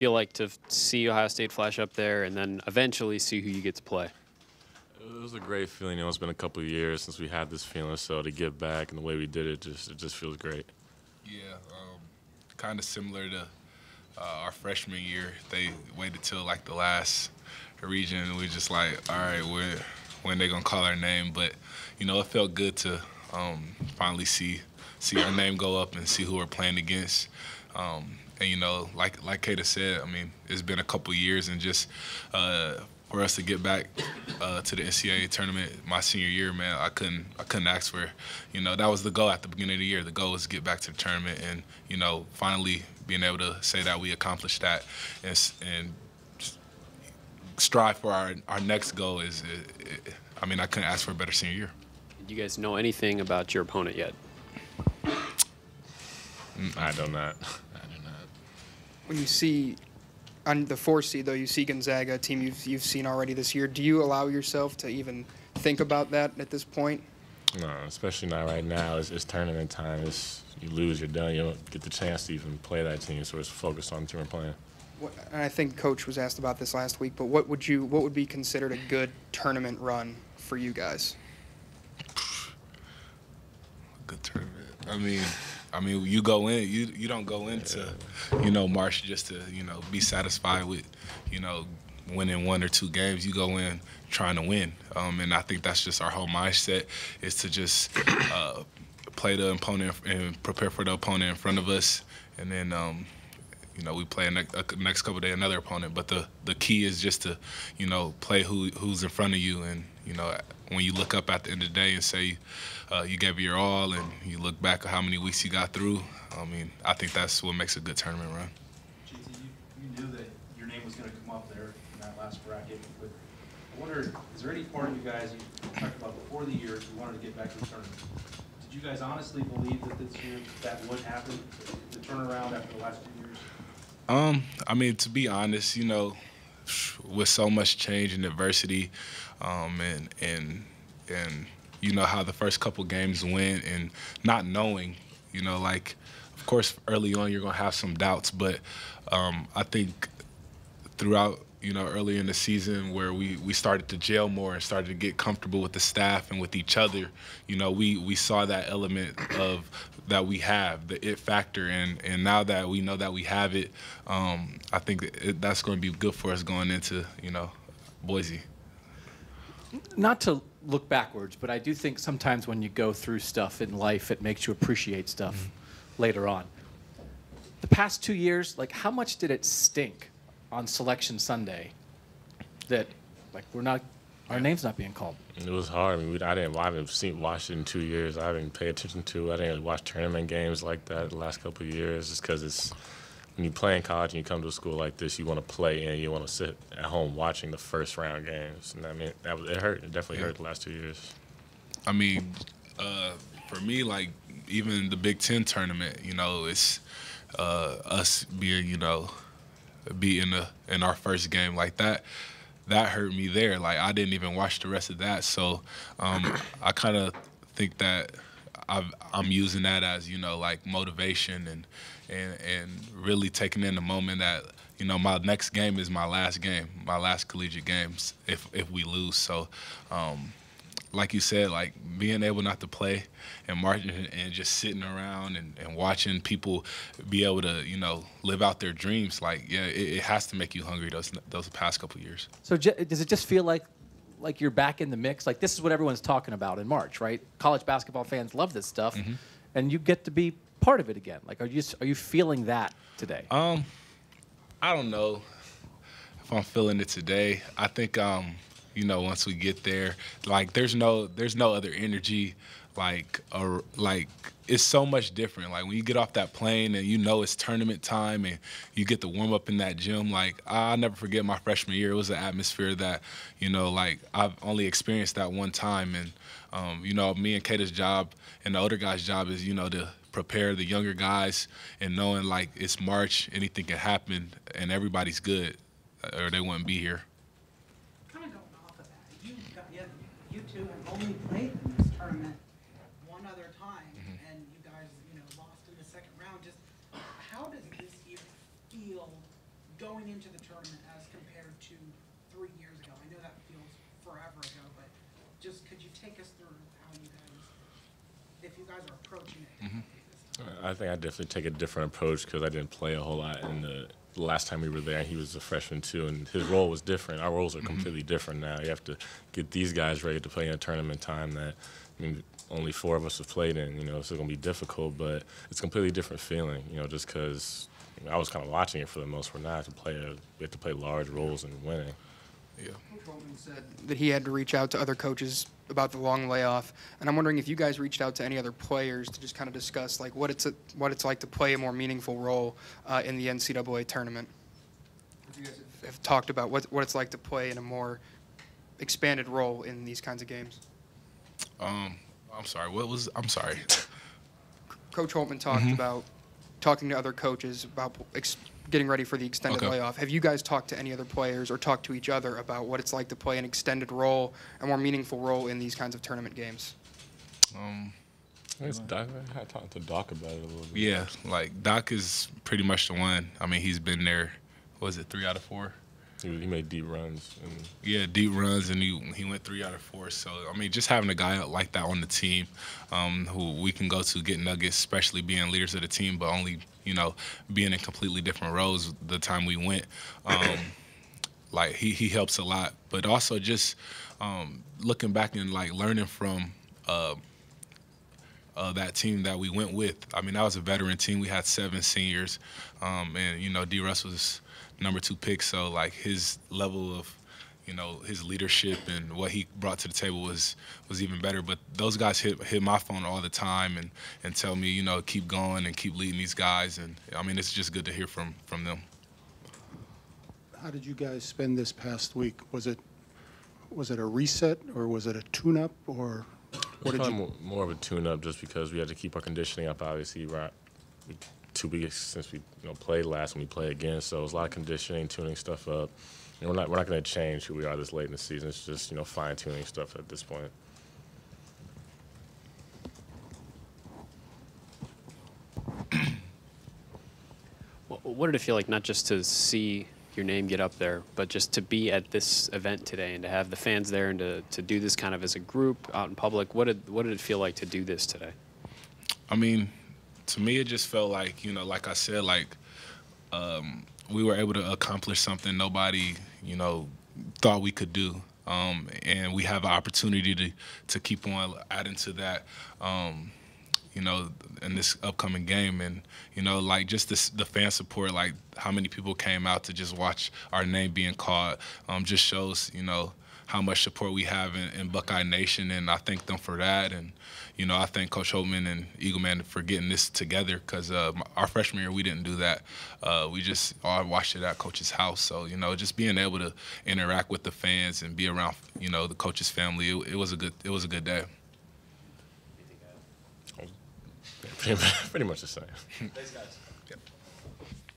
Feel like to see Ohio State flash up there and then eventually see who you get to play? It was a great feeling. It's been a couple of years since we had this feeling, so to get back and the way we did it, it just feels great. Yeah, kind of similar to our freshman year. They waited till like the last region, and we just like, all right, when they gonna call our name? But it felt good to finally see our name go up and see who we're playing against. And like Kata said, I mean, it's been a couple years, and just for us to get back to the NCAA tournament my senior year, man, I couldn't ask for. That was the goal at the beginning of the year. The goal was to get back to the tournament, and finally being able to say that we accomplished that, and strive for our next goal is. I mean, I couldn't ask for a better senior year. Do you guys know anything about your opponent yet? I do not. When you see on the 4 seed, though, you see Gonzaga, a team you've seen already this year. Do you allow yourself to even think about that at this point? No, especially not right now. It's tournament time. You lose, you're done. You don't get the chance to even play that team, so it's focused on the team we're playing. And I think Coach was asked about this last week, but what would be considered a good tournament run for you guys? Good tournament. I mean, you go in. You don't go into, March just to be satisfied with, winning 1 or 2 games. You go in trying to win, and I think that's just our whole mindset is to just play the opponent and prepare for the opponent in front of us, and then we play next couple of days another opponent. But the key is just to play who's in front of you, and when you look up at the end of the day and say you gave it your all, and you look back at how many weeks you got through, I think that's what makes a good tournament run. Jae'sean, you knew that your name was going to come up there in that last bracket. But I wonder, is there any part of you guys you talked about before the year you wanted to get back to the tournament? Did you guys honestly believe that this year that would happen, the turnaround after the last 2 years? To be honest, with so much change and adversity, and how the first couple games went, and not knowing, of course early on you're gonna have some doubts, but I think throughout early in the season where we started to gel more and started to get comfortable with the staff and with each other, we saw that element of that we have, the it factor, and now that we know that we have it, I think that's going to be good for us going into Boise. Not to look backwards, but I do think sometimes when you go through stuff in life, it makes you appreciate stuff later on. The past 2 years, like, how much did it stink on Selection Sunday that, like, our name's not being called? It was hard. I mean, I haven't watched it in 2 years. I haven't paid attention to it. I didn't really watch tournament games like that the last couple of years, just because when you play in college and you come to a school like this, you want to play and you want to sit at home watching the first round games. And it hurt. It definitely hurt the last 2 years. For me, like, even the Big Ten tournament, it's us being, beaten in our first game like that. That hurt me there. Like, I didn't even watch the rest of that. So I kind of think that I'm using that as, like, motivation and really taking in the moment that, my next game is my last game, my last collegiate games if we lose. So, like you said, like, being able not to play and marching and just sitting around and watching people be able to, live out their dreams, like, yeah, it has to make you hungry those past couple of years. So does it just feel like you're back in the mix? Like, this is what everyone's talking about in March, right? College basketball fans love this stuff, and you get to be part of it again. Like, are you feeling that today? I don't know if I'm feeling it today. I think once we get there, like, there's no other energy, like it's so much different. Like, when you get off that plane and it's tournament time and you get to warm up in that gym, like, I'll never forget my freshman year. It was an atmosphere that, like, I've only experienced that one time. And, me and Kata's job and the older guys' job is, to prepare the younger guys and knowing, like, it's March, anything can happen, and everybody's good, or they wouldn't be here. Kind of going off of that, you two have only played in this tournament one other time, and you guys, lost in the second round. Just how does this year feel going into the tournament as compared to 3 years ago? I know that feels forever ago, but just could you take us through how you guys, if you guys are approaching it differently this time? I think I definitely take a different approach because I didn't play a whole lot in the last time we were there. He was a freshman too, and his role was different. Our roles are completely different now. You have to get these guys ready to play in a tournament time that, I mean, only 4 of us have played in. You know, so it's gonna be difficult, but it's a completely different feeling. You know, just because I was kind of watching it for the most part. Now we have to play large roles in winning. Yeah. Coach Holtman said that he had to reach out to other coaches about the long layoff, and I'm wondering if you guys reached out to any other players to just kind of discuss like what it's like to play a more meaningful role in the NCAA tournament. If you guys have talked about what it's like to play in a more expanded role in these kinds of games. I'm sorry. I'm sorry. Coach Holtman talked about talking to other coaches about getting ready for the extended layoff. Have you guys talked to any other players or talked to each other about what it's like to play an extended role, a more meaningful role in these kinds of tournament games? I talked to Doc about it a little bit. Yeah, like Doc is pretty much the one. I mean, he's been there. What was it, 3 out of 4? He made deep runs. Yeah, deep runs, and he went 3 out of 4. So, I mean, just having a guy like that on the team who we can go to get nuggets, especially being leaders of the team, but only, being in completely different roles the time we went, like he helps a lot. But also just looking back and, like, learning from that team that we went with. I mean, that was a veteran team. We had 7 seniors, and, D. Russ was number 2 pick, so like his level of, his leadership and what he brought to the table was even better. But those guys hit my phone all the time and tell me, keep going and keep leading these guys. And I mean, it's just good to hear from them. How did you guys spend this past week? Was it a reset or was it a tune-up or what did you? More of a tune-up, just because we had to keep our conditioning up. Obviously, right. 2 weeks since we played last, and we play again, so it was a lot of conditioning, tuning stuff up. And we're not going to change who we are this late in the season. It's just fine-tuning stuff at this point. What did it feel like, not just to see your name get up there, but just to be at this event today and to have the fans there and to do this kind of as a group out in public? What did it feel like to do this today? I mean, to me, it just felt like, like I said, like we were able to accomplish something nobody, thought we could do. And we have an opportunity to keep on adding to that, in this upcoming game. And, like just the fan support, like how many people came out to just watch our name being called, just shows, how much support we have in Buckeye Nation, and I thank them for that. And, I thank Coach Holtman and Eagleman for getting this together, because our freshman year we didn't do that. We just all watched it at Coach's house. So, just being able to interact with the fans and be around, the coach's family, it was a good day. Pretty much the same. Thanks, guys.